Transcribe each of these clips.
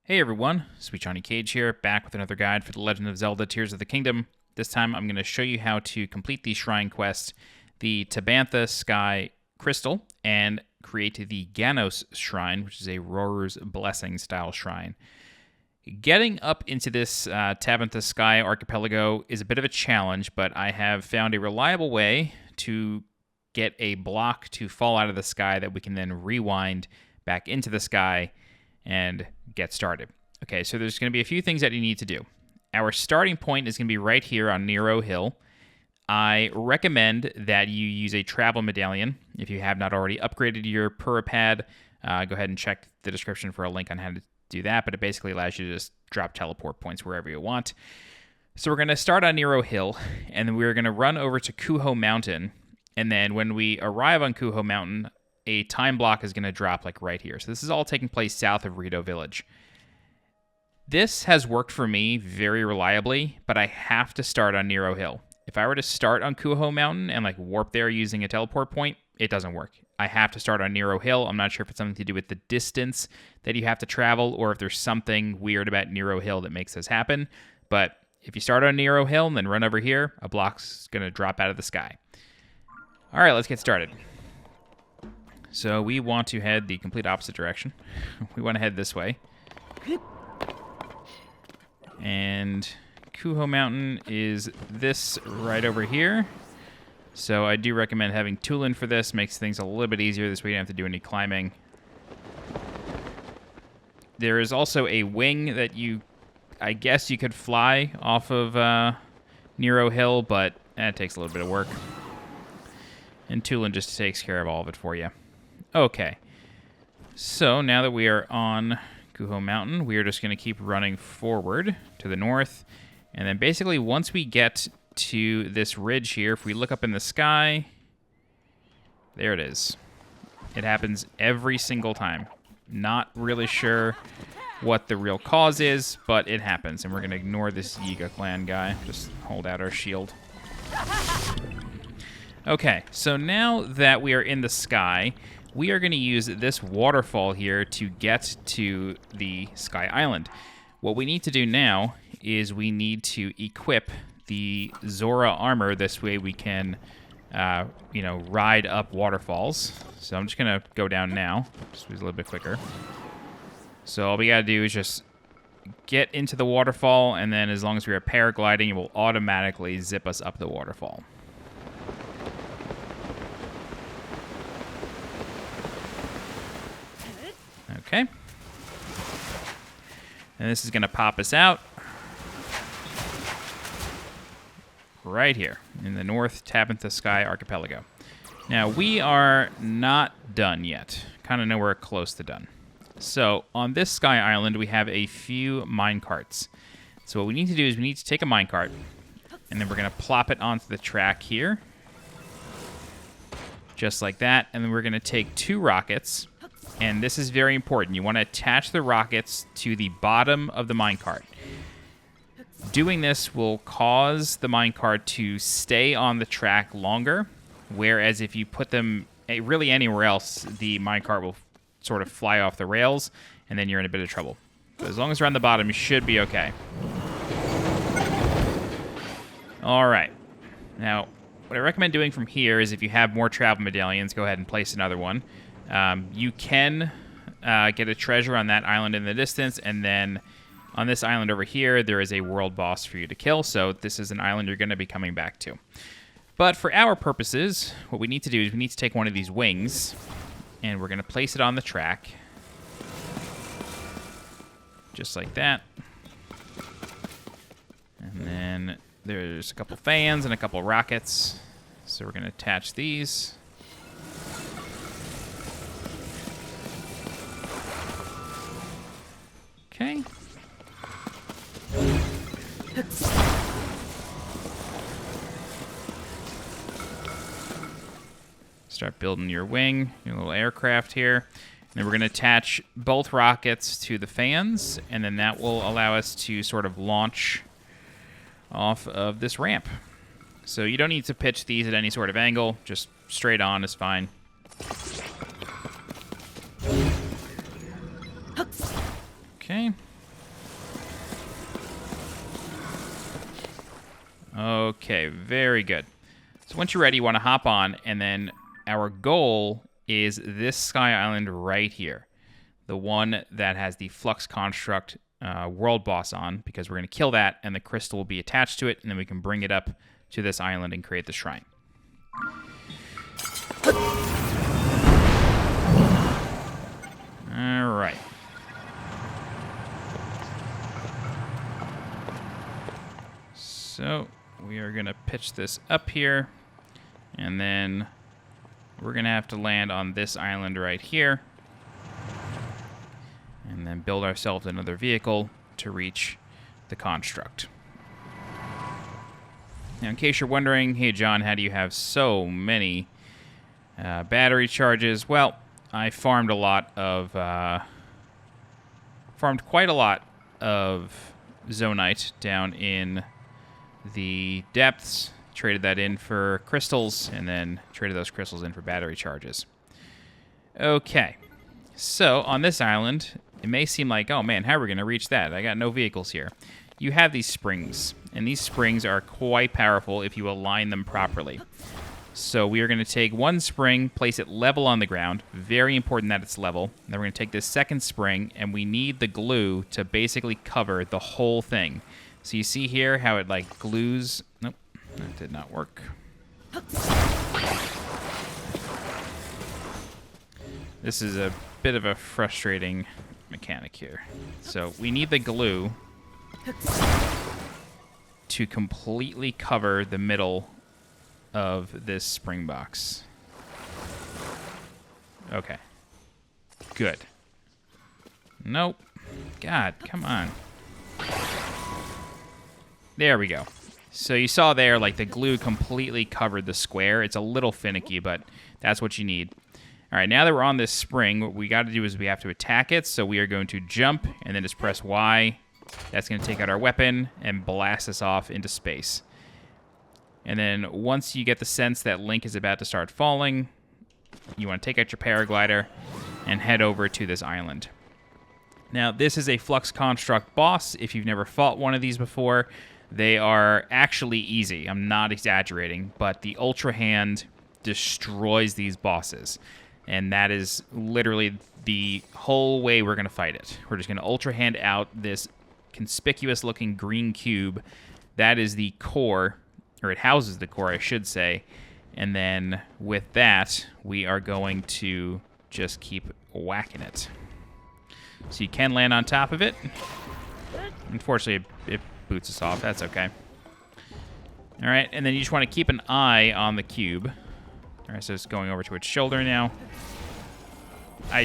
Hey everyone, SweetJohnnyCage here, back with another guide for The Legend of Zelda Tears of the Kingdom. This time I'm going to show you how to complete the shrine quest, the Tabantha Sky Crystal, and create the Ganos Shrine, which is a Roarer's Blessing style shrine. Getting up into this Tabantha Sky Archipelago is a bit of a challenge, but I have found a reliable way to get a block to fall out of the sky that we can then rewind back into the sky and get started. Okay, so there's going to be a few things that you need to do. Our starting point is going to be right here on Nero Hill. I recommend that you use a travel medallion. If you have not already upgraded your Purapad, go ahead and check the description for a link on how to do that, but it basically allows you to just drop teleport points wherever you want. So we're going to start on Nero Hill, and then we're going to run over to Kuho Mountain, and then when we arrive on Kuho Mountain, a time block is going to drop like right here. So this is all taking place south of Rito Village. This has worked for me very reliably, but I have to start on Nero Hill. If I were to start on Kuho Mountain and like warp there using a teleport point, it doesn't work. I have to start on Nero Hill. I'm not sure if it's something to do with the distance that you have to travel or if there's something weird about Nero Hill that makes this happen. But if you start on Nero Hill and then run over here, a block's going to drop out of the sky. All right, let's get started. So we want to head the complete opposite direction. We want to head this way. And Kuho Mountain is this right over here. So I do recommend having Tulin for this. Makes things a little bit easier. This way you don't have to do any climbing. There is also a wing that I guess you could fly off of Nero Hill, but it takes a little bit of work. And Tulin just takes care of all of it for you. Okay, so now that we are on Kuho Mountain, we are just going to keep running forward to the north. And then basically once we get to this ridge here, if we look up in the sky, there it is. It happens every single time. Not really sure what the real cause is, but it happens. And we're going to ignore this Yiga clan guy. Just hold out our shield. Okay, so now that we are in the sky, we are going to use this waterfall here to get to the Sky Island. What we need to do now is we need to equip the Zora armor. This way we can, ride up waterfalls. So I'm just going to go down now. Just be a little bit quicker. So all we got to do is just get into the waterfall, and then as long as we are paragliding, it will automatically zip us up the waterfall. Okay. And this is going to pop us out right here in the North Tabantha Sky Archipelago. Now, we are not done yet. Kind of nowhere close to done. So, on this Sky Island, we have a few minecarts. So, what we need to do is we need to take a minecart, and then we're going to plop it onto the track here. Just like that. And then we're going to take 2 rockets. And this is very important. You want to attach the rockets to the bottom of the minecart. Doing this will cause the minecart to stay on the track longer, whereas if you put them really anywhere else, the minecart will sort of fly off the rails, and then you're in a bit of trouble. So as long as we're on the bottom, you should be okay. All right. Now, what I recommend doing from here is if you have more travel medallions, go ahead and place another one. You can get a treasure on that island in the distance, and then on this island over here, there is a world boss for you to kill, so this is an island you're going to be coming back to. But for our purposes, what we need to do is we need to take one of these wings, and we're going to place it on the track. Just like that. And then there's a couple fans and a couple rockets, so we're going to attach these. Okay. Start building your wing, your little aircraft here. And then we're going to attach both rockets to the fans, and then that will allow us to sort of launch off of this ramp. So you don't need to pitch these at any sort of angle, just straight on is fine. Okay. Okay, very good. So once you're ready, you want to hop on, and then our goal is this sky island right here. The one that has the Flux construct world boss on, because we're going to kill that, and the crystal will be attached to it, and then we can bring it up to this island and create the shrine. All right. So we are going to pitch this up here, and then we're going to have to land on this island right here, and then build ourselves another vehicle to reach the construct. Now, in case you're wondering, hey John, how do you have so many battery charges? Well, I farmed quite a lot of zonite down in the depths, traded that in for crystals, and then traded those crystals in for battery charges. Okay, so on this island, it may seem like, oh man, how are we going to reach that? I got no vehicles here. You have these springs, and these springs are quite powerful if you align them properly. So we are going to take one spring, place it level on the ground. Very important that it's level. And then we're going to take this second spring, and we need the glue to basically cover the whole thing. So you see here how it like glues. Nope, that did not work. This is a bit of a frustrating mechanic here. So we need the glue to completely cover the middle of this spring box. Okay. Good. Nope. God, come on. There we go. So you saw there, like, the glue completely covered the square. It's a little finicky, but that's what you need. All right, now that we're on this spring, what we got to do is we have to attack it. So we are going to jump and then just press Y. That's going to take out our weapon and blast us off into space. And then once you get the sense that Link is about to start falling, you want to take out your paraglider and head over to this island. Now, this is a Flux Construct boss. If you've never fought one of these before, they are actually easy. I'm not exaggerating, but the Ultra Hand destroys these bosses. And that is literally the whole way we're going to fight it. We're just going to Ultra Hand out this conspicuous-looking green cube. That is the core, or it houses the core, I should say. And then with that, we are going to just keep whacking it. So you can land on top of it. Unfortunately, it boots us off. That's okay. All right, and then you just want to keep an eye on the cube. All right, so it's going over to its shoulder now. I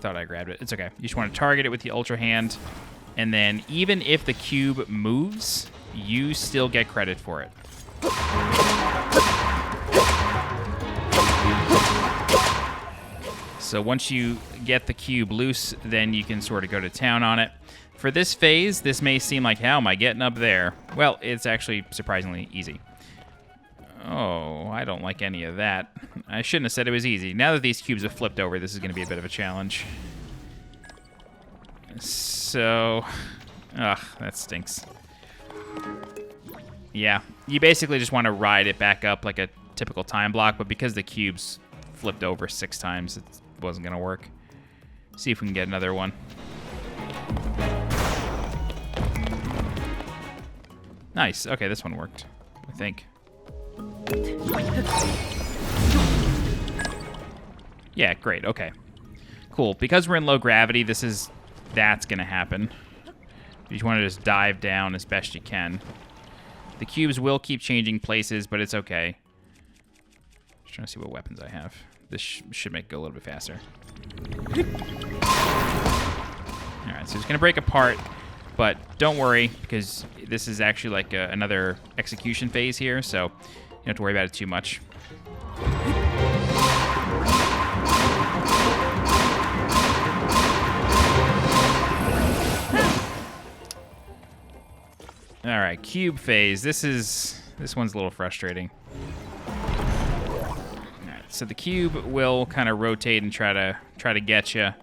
thought I grabbed it. It's okay. You just want to target it with the Ultra Hand, and then even if the cube moves, you still get credit for it. So once you get the cube loose, then you can sort of go to town on it. For this phase, this may seem like, how am I getting up there? Well, it's actually surprisingly easy. Oh, I don't like any of that. I shouldn't have said it was easy. Now that these cubes have flipped over, this is going to be a bit of a challenge. So, that stinks. Yeah, you basically just want to ride it back up like a typical time block, but because the cubes flipped over 6 times, it wasn't going to work. See if we can get another one. Nice. Okay, this one worked, I think. Yeah, great. Okay. Cool. Because we're in low gravity, that's going to happen. You just want to just dive down as best you can. The cubes will keep changing places, but it's okay. Just trying to see what weapons I have. This should make it go a little bit faster. Alright, so it's going to break apart, but don't worry, because this is actually like another execution phase here, so you don't have to worry about it too much. All right, cube phase. This one's a little frustrating. All right, so the cube will kind of rotate and try to get you,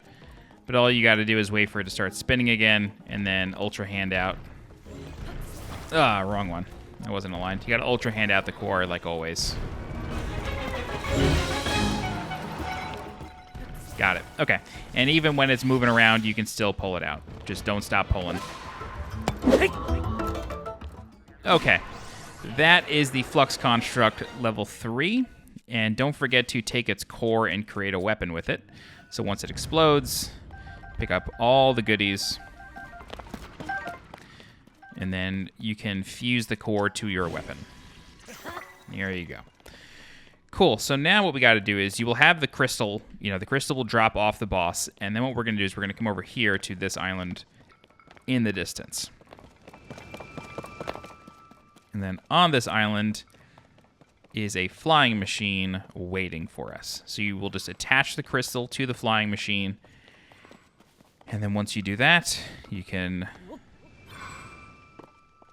but all you got to do is wait for it to start spinning again, and then Ultra Hand out. Ah, wrong one. That wasn't aligned. You got to ultra hand out the core like always. Got it. Okay. And even when it's moving around, you can still pull it out. Just don't stop pulling. Okay. That is the Flux construct level 3. And don't forget to take its core and create a weapon with it. So once it explodes, pick up all the goodies. And then you can fuse the core to your weapon. There you go. Cool. So now what we got to do is you will have the crystal. You know, the crystal will drop off the boss. And then what we're going to do is we're going to come over here to this island in the distance. And then on this island is a flying machine waiting for us. So you will just attach the crystal to the flying machine. And then once you do that, you can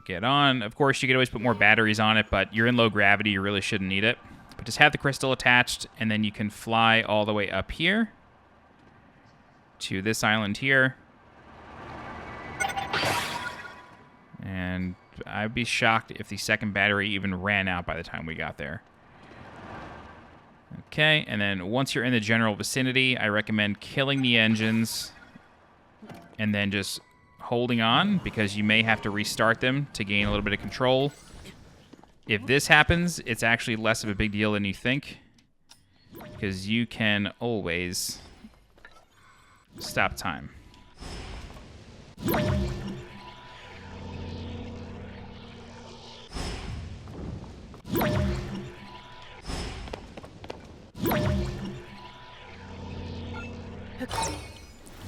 get on. Of course, you could always put more batteries on it, but you're in low gravity. You really shouldn't need it. But just have the crystal attached, and then you can fly all the way up here to this island here. And I'd be shocked if the second battery even ran out by the time we got there. Okay, and then once you're in the general vicinity, I recommend killing the engines and then just holding on, because you may have to restart them to gain a little bit of control. If this happens, it's actually less of a big deal than you think, because you can always stop time.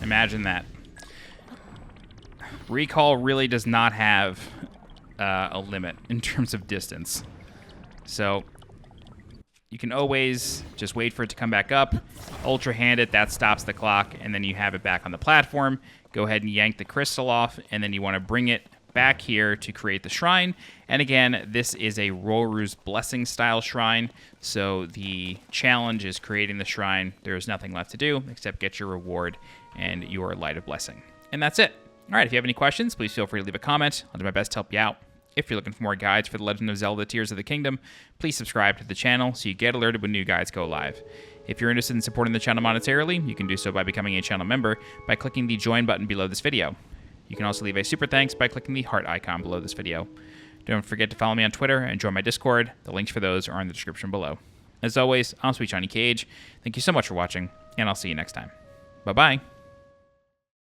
Imagine that. Recall really does not have a limit in terms of distance. So you can always just wait for it to come back up, ultra hand it, that stops the clock, and then you have it back on the platform. Go ahead and yank the crystal off, and then you want to bring it back here to create the shrine. And again, this is a Roru's Blessing style shrine, so the challenge is creating the shrine. There's nothing left to do except get your reward and your Light of Blessing. And that's it. All right, if you have any questions, please feel free to leave a comment. I'll do my best to help you out. If you're looking for more guides for The Legend of Zelda Tears of the Kingdom, please subscribe to the channel so you get alerted when new guides go live. If you're interested in supporting the channel monetarily, you can do so by becoming a channel member by clicking the join button below this video. You can also leave a super thanks by clicking the heart icon below this video. Don't forget to follow me on Twitter and join my Discord. The links for those are in the description below. As always, I'm SweetJohnnyCage. Thank you so much for watching, and I'll see you next time. Bye-bye.